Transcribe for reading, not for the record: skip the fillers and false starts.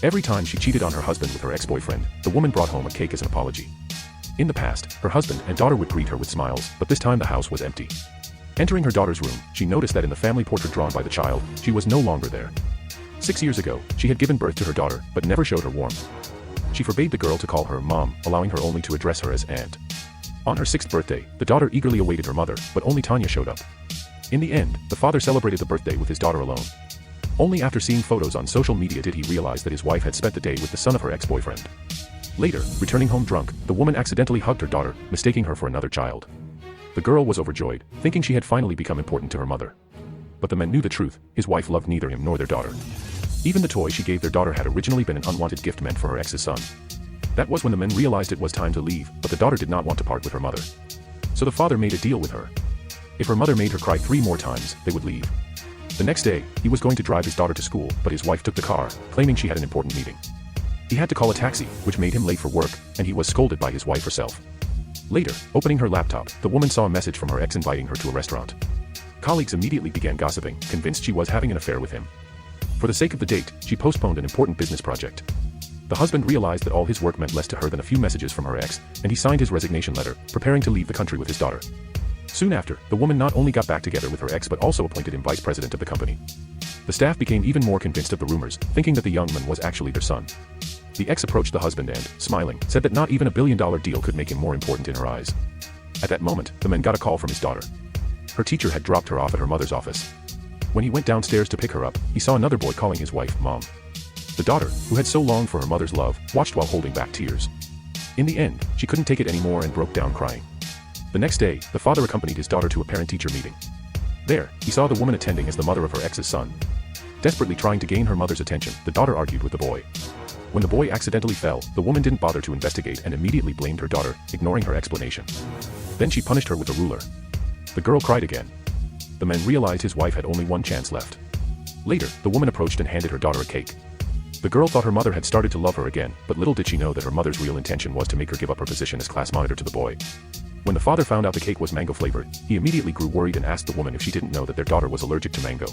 Every time she cheated on her husband with her ex-boyfriend, the woman brought home a cake as an apology. In the past, her husband and daughter would greet her with smiles, but this time the house was empty. Entering her daughter's room, she noticed that in the family portrait drawn by the child, she was no longer there. 6 years ago, she had given birth to her daughter, but never showed her warmth. She forbade the girl to call her mom, allowing her only to address her as aunt. On her 6th birthday, the daughter eagerly awaited her mother, but only Tanya showed up. In the end, the father celebrated the birthday with his daughter alone. Only after seeing photos on social media did he realize that his wife had spent the day with the son of her ex-boyfriend. Later, returning home drunk, the woman accidentally hugged her daughter, mistaking her for another child. The girl was overjoyed, thinking she had finally become important to her mother. But the man knew the truth: his wife loved neither him nor their daughter. Even the toy she gave their daughter had originally been an unwanted gift meant for her ex's son. That was when the men realized it was time to leave, but the daughter did not want to part with her mother. So the father made a deal with her. If her mother made her cry 3 more times, they would leave. The next day, he was going to drive his daughter to school, but his wife took the car, claiming she had an important meeting. He had to call a taxi, which made him late for work, and he was scolded by his wife herself. Later, opening her laptop, the woman saw a message from her ex inviting her to a restaurant. Colleagues immediately began gossiping, convinced she was having an affair with him. For the sake of the date, she postponed an important business project. The husband realized that all his work meant less to her than a few messages from her ex, and he signed his resignation letter, preparing to leave the country with his daughter. Soon after, the woman not only got back together with her ex but also appointed him vice president of the company. The staff became even more convinced of the rumors, thinking that the young man was actually their son. The ex approached the husband and, smiling, said that not even a billion-dollar deal could make him more important in her eyes. At that moment, the man got a call from his daughter. Her teacher had dropped her off at her mother's office. When he went downstairs to pick her up, he saw another boy calling his wife Mom. The daughter, who had so longed for her mother's love, watched while holding back tears. In the end, she couldn't take it anymore and broke down crying. The next day, the father accompanied his daughter to a parent-teacher meeting. There, he saw the woman attending as the mother of her ex's son. Desperately trying to gain her mother's attention, the daughter argued with the boy. When the boy accidentally fell, the woman didn't bother to investigate and immediately blamed her daughter, ignoring her explanation. Then she punished her with a ruler. The girl cried again. The man realized his wife had only one chance left. Later, the woman approached and handed her daughter a cake. The girl thought her mother had started to love her again, but little did she know that her mother's real intention was to make her give up her position as class monitor to the boy. When the father found out the cake was mango flavored, he immediately grew worried and asked the woman if she didn't know that their daughter was allergic to mango.